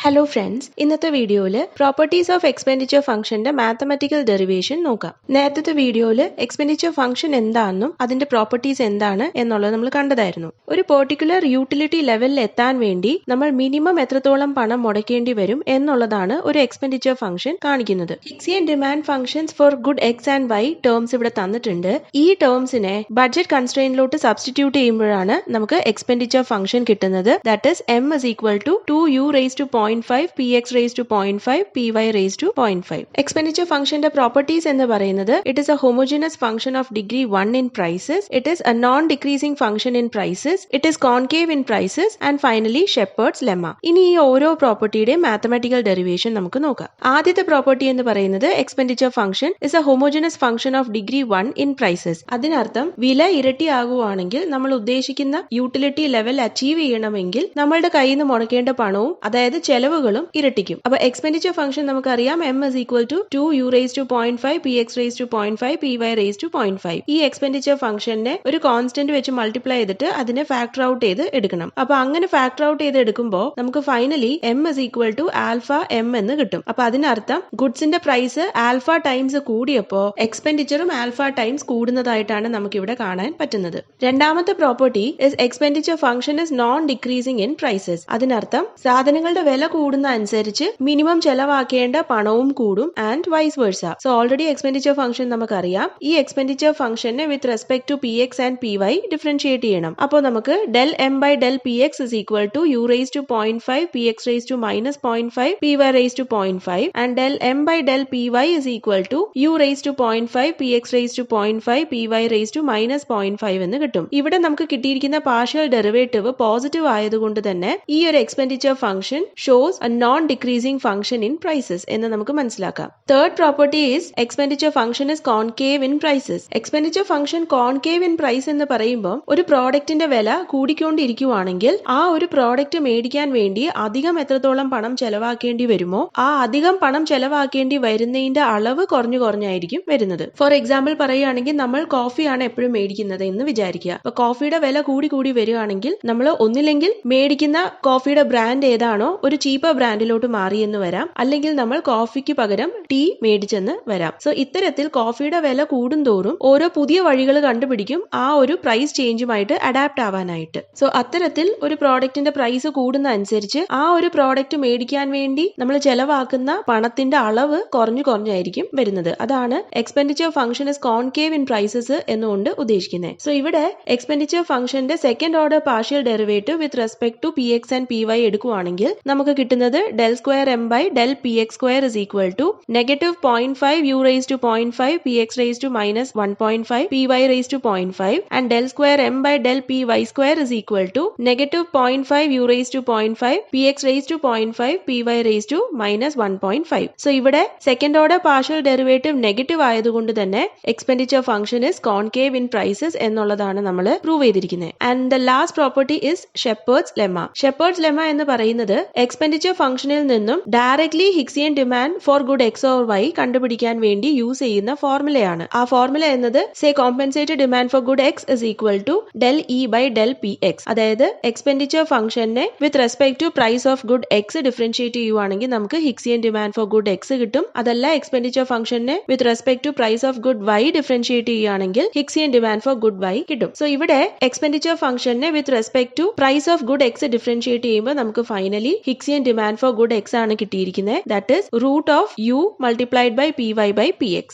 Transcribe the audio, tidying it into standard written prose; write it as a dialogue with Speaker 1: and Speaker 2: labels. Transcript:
Speaker 1: Hello friends, ഇന്നത്തെ വീഡിയോയിൽ properties of expenditure ഫംഗ്ഷന്റെ മാത്തമാറ്റിക്കൽ ഡെറിവേഷൻ നോക്കാം. നേരത്തെ വീഡിയോയിൽ എക്സ്പെൻഡിച്ചർ ഫംഗ്ഷൻ എന്താണെന്നും അതിന്റെ പ്രോപ്പർട്ടീസ് എന്താണ് എന്നുള്ളത് നമ്മൾ കണ്ടതായിരുന്നു. ഒരു പെർട്ടിക്കുലർ യൂട്ടിലിറ്റി ലെവലിൽ എത്താൻ വേണ്ടി നമ്മൾ മിനിമം എത്രത്തോളം പണം മുടക്കേണ്ടി വരും എന്നുള്ളതാണ് ഒരു എക്സ്പെൻഡിച്ചർ ഫംഗ്ഷൻ കാണിക്കുന്നത്. Hicksian demand functions for good X and Y terms ഇവിടെ തന്നിട്ടുണ്ട്. ഈ ടേംസിനെ ബഡ്ജറ്റ് കൺസ്ട്രെയിനിലോട്ട് സബ്സ്റ്റിറ്റ്യൂട്ട് ചെയ്യുമ്പോഴാണ് നമുക്ക് എക്സ്പെൻഡിച്ചർ ഫംഗ്ഷൻ കിട്ടുന്നത്. That is m is equal to 2u raised to 0.5 px raised to 0.5 py raised to 0.5. Expenditure function the properties എന്ന് പറയുന്നത് it is a homogeneous function of degree 1 in prices, it is a non-decreasing function in prices, it is concave in prices and finally Shepard's lemma. ഇനി ഈ ഓരോ പ്രോപ്പർട്ടിയുടെ mathematical derivation നമുക്ക് നോക്കാം. ആദ്യത്തെ property എന്ന് പറയുന്നത് expenditure function is a homogeneous function of degree 1 in prices. അതിനർത്ഥം വില ഇരട്ടിയാകുവാണെങ്കിൽ നമ്മൾ ഉദ്ദേശിക്കുന്ന യൂട്ടിലിറ്റി ലെവൽ അച്ചീവ് ചെയ്യണമെങ്കിൽ നമ്മളുടെ കയ്യിൽ നിന്ന് മുടക്കേണ്ട പണവും അതായത് ചെലവുകളും ഇരട്ടിക്കും. അപ്പൊ എക്സ്പെൻഡിച്ചർ ഫംഗ്ഷൻ നമുക്കറിയാം m is equal to 2u raised to 0.5 px raised to 0.5 py raised to 0.5. ഈ എക്സ്പെൻഡിച്ചർ ഫംഗ്ഷനെ ഒരു കോൺസ്റ്റന്റ് വെച്ച് മൾട്ടിപ്ലൈ ചെയ്തിട്ട് അതിനെ ഫാക്ടർ ഔട്ട് ചെയ്ത് എടുക്കണം. അപ്പൊ അങ്ങനെ ഫാക്ടർ ഔട്ട് ചെയ്ത് എടുക്കുമ്പോൾ നമുക്ക് finally m is equal to alpha m എന്ന് കിട്ടും. അപ്പൊ അതിനർത്ഥം ഗുഡ്സിന്റെ പ്രൈസ് ആൽഫ ടൈംസ് കൂടിയപ്പോ എക്സ്പെൻഡിച്ചറും ആൽഫ ടൈംസ് കൂടുന്നതായിട്ടാണ് നമുക്ക് ഇവിടെ കാണാൻ പറ്റുന്നത്. രണ്ടാമത്തെ property is expenditure function is non-decreasing in prices. അതിനർത്ഥം സാധനങ്ങളുടെ വില കൂടുന്ന അനുസരിച്ച് മിനിമം ചെലവാക്കേണ്ട പണവും കൂടും and vice versa. So already expenditure function നമുക്കറിയാം. ഈ എക്സ്പെൻഡിച്ചർ ഫംഗ്ഷനെ with respect to P X and P Y differentiate ചെയ്യണം. അപ്പോൾ നമുക്ക് del M by del P X is equal to U raise to 0.5 P X raise to minus 0.5 P Y raise to 0.5 and del M by del P Y is equal to U raise to 0.5 P X raise to 0.5 P Y raise to minus 0.5 എന്ന് കിട്ടും. ഇവിടെ നമുക്ക് കിട്ടിയിരിക്കുന്ന partial derivative positive ആയതുകൊണ്ട് തന്നെ ഈ ഒരു expenditure function shows a non-decreasing function in prices എന്ന് നമുക്ക് മനസ്സിലാക്കാം. Third property is expenditure function is concave in prices. Expenditure function concave in price എന്ന് പറയുമ്പോൾ ഒരു പ്രോഡക്റ്റിന്റെ വില കൂടിക്കൊണ്ടിരിക്കുവാണെങ്കിൽ ആ ഒരു പ്രോഡക്റ്റ് മേടിക്കാൻ വേണ്ടി അധികം എത്രത്തോളം പണം ചെലവാക്കേണ്ടി വരുമോ ആ അധികം പണം ചെലവാക്കേണ്ടി വരുന്നതിന്റെ അളവ് കുറഞ്ഞായിരിക്കും വരുന്നത്. ഫോർ എക്സാമ്പിൾ പറയുകയാണെങ്കിൽ നമ്മൾ കോഫിയാണ് എപ്പോഴും മേടിക്കുന്നത് എന്ന് വിചാരിക്കുക. അപ്പൊ കോഫിയുടെ വില കൂടി വരികയാണെങ്കിൽ നമ്മൾ ഒന്നില്ലെങ്കിൽ മേടിക്കുന്ന കോഫിയുടെ ബ്രാൻഡ് ഏതാണോ ഒരു ചീപ്പർ ബ്രാൻഡിലോട്ട് മാറിയെന്ന് വരാം, അല്ലെങ്കിൽ നമ്മൾ കോഫിക്ക് പകരം ടീ മേടിച്ചെന്ന് വരാം. സോ ഇത്തരത്തിൽ കോഫിയുടെ വില കൂടുന്തോറും ഓരോ പുതിയ വഴികൾ കണ്ടുപിടിക്കും ആ ഒരു പ്രൈസ് ചേഞ്ചുമായിട്ട് അഡാപ്റ്റ് ആവാനായിട്ട്. സോ അത്തരത്തിൽ ഒരു പ്രോഡക്റ്റിന്റെ പ്രൈസ് കൂടുന്ന അനുസരിച്ച് ആ ഒരു പ്രോഡക്റ്റ് മേടിക്കാൻ വേണ്ടി നമ്മൾ ചെലവാക്കുന്ന പണത്തിന്റെ അളവ് കുറഞ്ഞായിരിക്കും വരുന്നത്. അതാണ് expenditure function is concave in prices എന്നുകൊണ്ട് ഉദ്ദേശിക്കുന്നത്. സോ ഇവിടെ എക്സ്പെൻഡിച്ചർ ഫംഗ്ഷന്റെ second order partial derivative with respect to P X and P Y എടുക്കുവാണെങ്കിൽ നമുക്ക് കിട്ടുന്നത് del square m by del px square is equal to negative 0.5 u raised to 0.5 px raised to minus 1.5 py raised to 0.5 and del square m by del py square is equal to negative 0.5 u raised to 0.5 px raised to 0.5 py raised to minus 1.5. So ഇവിടെ second order partial derivative negative ആയതുകൊണ്ട് തന്നെ expenditure function is concave in prices എന്നുള്ളതാണ് നമ്മൾ prove ചെയ്തിരിക്കുന്നത്. And the last property is Shephard's lemma. Shephard's lemma എന്ന് പറയുന്നത് expenditure ഫംഗ്ഷനിൽ നിന്നും directly Hicksian demand for good X or Y കണ്ടുപിടിക്കാൻ വേണ്ടി യൂസ് ചെയ്യുന്ന ഫോർമുലയാണ്. ആ ഫോർമുല എന്നത് say compensated demand for good X is equal to del E by del P X. അതായത് എക്സ്പെൻഡിച്ചർ ഫംഗ്ഷനെ with respect to price of good x differentiate ചെയ്യുവാണെങ്കിൽ നമുക്ക് Hicksian demand for good x കിട്ടും. അതല്ല എക്സ്പെൻഡിച്ചർ ഫംഗ്ഷനെ with respect to price of good y differentiate ചെയ്യുകയാണെങ്കിൽ Hicksian demand for good y കിട്ടും. So ഇവിടെ എക്സ്പെൻഡിച്ചർ ഫംഗ്ഷനെ with respect to price of good x differentiate ചെയ്യുമ്പോൾ നമുക്ക് finally Hicksian demand for good x ആണ് കിട്ടിയിരിക്കുന്നത്. That is root of u multiplied by py by px.